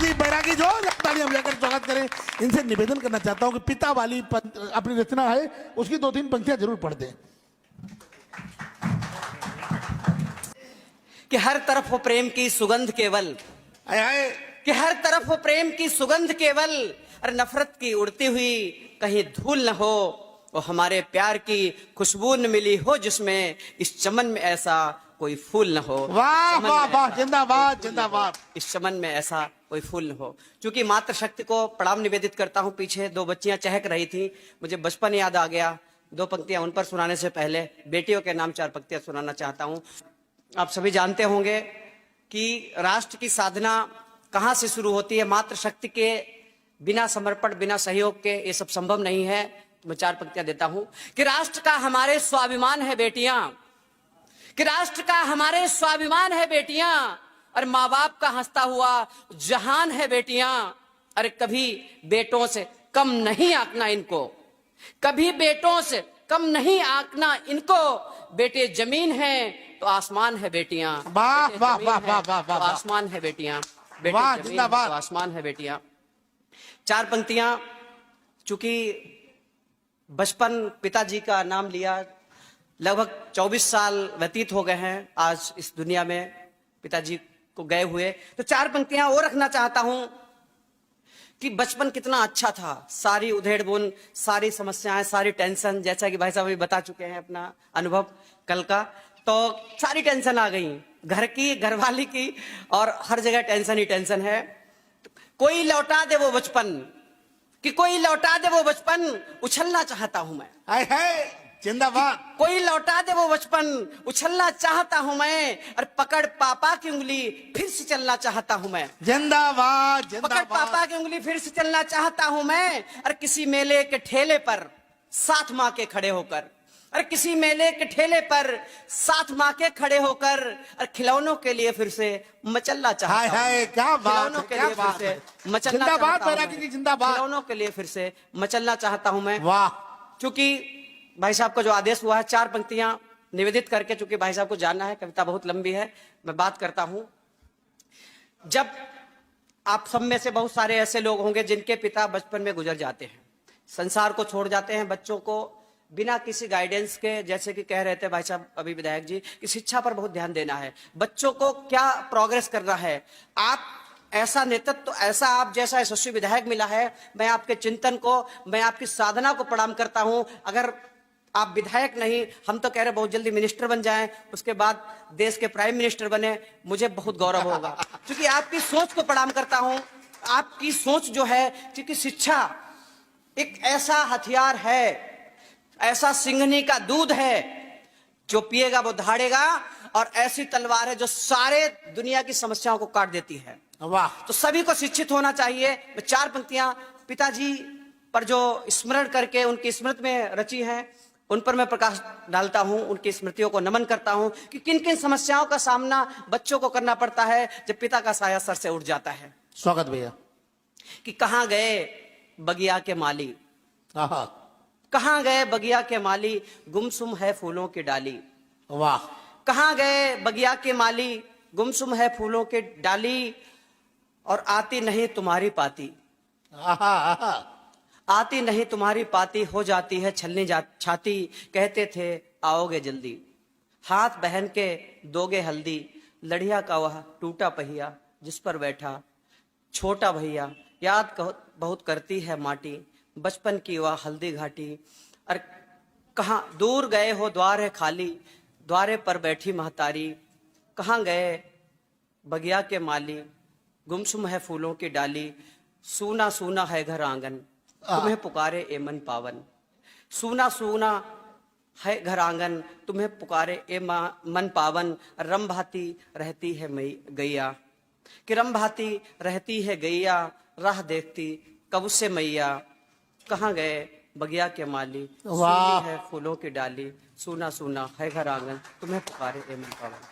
जी बैरागी जो ताली हम जाकर स्वागत करें। इनसे निवेदन करना चाहता हूं कि पिता वाली अपनी रचना है उसकी 2-3 पंक्तियां जरूर पढ़ दें। कि हर तरफ हो प्रेम की सुगंध केवल, आए कि हर तरफ हो प्रेम की सुगंध केवल, और नफरत की उड़ती हुई कहीं धूल न हो। वो हमारे प्यार की खुशबू न मिली हो जिसमें इस चमन में ऐसा कोई फूल न हो। वाह वाह वाह, जिंदाबाद जिंदाबाद। इस चमन में ऐसा कोई फूल न हो। चूंकि मातृशक्ति को प्रणाम निवेदित करता हूं। पीछे 2 बच्चियां चहक रही थी, मुझे बचपन याद आ गया। 2 पंक्तियां उन पर सुनाने से पहले बेटियों के नाम 4 पंक्तियां सुनाना चाहता हूं। आप सभी जानते होंगे कि राष्ट्र की साधना कहां से शुरू होती है। मातृशक्ति के बिना समर्पण, बिना सहयोग के ये सब संभव नहीं है। मैं 4 पंक्तियां देता हूं कि राष्ट्र का हमारे स्वाभिमान है बेटियां, कि राष्ट्र का हमारे स्वाभिमान है बेटियां, और माँ बाप का हंसता हुआ जहान है बेटियां। अरे कभी बेटों से कम नहीं आंकना इनको, कभी बेटों से कम नहीं आंकना इनको। बेटे जमीन है तो आसमान है बेटियां, वाह वाह वाह वाह वाह तो वाह, आसमान है बेटियां, बेटे वाह, जमीन है जिंदाबाद। तो आसमान है बेटियां। 4 पंक्तियां, चूंकि बचपन पिताजी का नाम लिया, लगभग 24 साल व्यतीत हो गए हैं आज इस दुनिया में पिताजी को गए हुए। तो 4 पंक्तियां और रखना चाहता हूं कि बचपन कितना अच्छा था। सारी उधेड़-बुन, सारी समस्याएं, सारी टेंशन, जैसा कि भाई साहब अभी बता चुके हैं अपना अनुभव कल का, तो सारी टेंशन आ गई, घर की, घरवाली की, और हर जगह टेंशन ही टेंशन है। कोई लौटा दे वो बचपन, कि कोई लौटा दे वो बचपन, उछलना चाहता हूं मैं। आए है जिंदाबाद। कोई लौटा दे वो बचपन, उछलना चाहता हूं मैं, और पकड़ पापा की उंगली फिर से चलना चाहता हूं मैं। जिंदाबाद पकड़ जिंदाबाद। पापा की उंगली फिर से चलना चाहता हूं मैं, और किसी मेले के ठेले पर साथ माँ के खड़े होकर, और किसी मेले के ठेले पर साथ माँ के खड़े होकर, और खिलौनों के लिए फिर से मचलना चाहता हूं। हाय क्या बात खिलौनों है, के क्या लिए फिर बात से है। मचलना जिंदाबाद चाहता हूं बैरागी मैं। जी, जिंदाबाद। खिलौनों के लिए फिर से मचलना चाहता हूं मैं। वाह। चूंकि भाई साहब का जो आदेश हुआ है, 4 पंक्तियां निवेदित करके, चूंकि भाई साहब को जानना है, कविता बहुत लंबी है, मैं बात करता हूं। जब आप सब में से बहुत सारे ऐसे लोग होंगे जिनके पिता बचपन में गुजर जाते हैं, संसार को छोड़ जाते हैं, बच्चों को बिना किसी गाइडेंस के, जैसे कि कह रहे थे भाई साहब अभी विधायक जी, कि शिक्षा पर बहुत ध्यान देना है, बच्चों को क्या प्रोग्रेस करना है। आप ऐसा नेतृत्व, ऐसा आप जैसा यशस्वी विधायक मिला है, मैं आपके चिंतन को, मैं आपकी साधना को प्रणाम करता हूं। अगर आप विधायक नहीं, हम तो कह रहे बहुत जल्दी मिनिस्टर बन जाएं, उसके बाद देश के प्राइम मिनिस्टर बने, मुझे बहुत गौरव होगा। क्योंकि आपकी सोच को प्रणाम करता हूं। आपकी सोच जो है, क्योंकि शिक्षा एक ऐसा हथियार है, ऐसा सिंघनी का दूध है, जो पिएगा वो धाड़ेगा, और ऐसी तलवार है जो सारे दुनिया की समस्याओं को काट देती है। वाह। तो सभी को शिक्षित होना चाहिए। मैं 4 पंक्तियां पिताजी पर जो स्मरण करके उनकी स्मृति में रची हैं, उन पर मैं प्रकाश डालता हूं, उनकी स्मृतियों को नमन करता हूं कि किन किन समस्याओं का सामना बच्चों को करना पड़ता है जब पिता का साया सर से उठ जाता है। स्वागत भैया। कि कहां गए बगिया के माली, आहा। कहां गए बगिया के माली, गुमसुम है फूलों की डाली। वाह। कहां गए बगिया के माली, गुमसुम है फूलों की डाली, और आती नहीं तुम्हारी पाती, आहा आहा। आती नहीं तुम्हारी पाती, हो जाती है छलनी छाती, कहते थे आओगे जल्दी, हाथ बहन के दोगे हल्दी, लड़िया का वह टूटा पहिया जिस पर बैठा छोटा भैया, याद बहुत करती है माटी, बचपन की वह हल्दी घाटी। और कहाँ दूर गए हो द्वार है खाली, द्वारे पर बैठी महतारी, कहाँ गए बगिया के माली, गुमसुम है फूलों की डाली, सूना सूना है घर आंगन, तुम्हें पुकारे ए मन पावन। सूना सूना है घर आंगन, तुम्हें पुकारे ए मन पावन, रम भाती रहती है गैया, कि रम भाती रहती है गैया, राह देखती कब से मैया, कहाँ गए बगिया के माली, सूनी है फूलों की डाली, सूना सूना है घर आंगन, तुम्हें पुकारे ए मन पावन।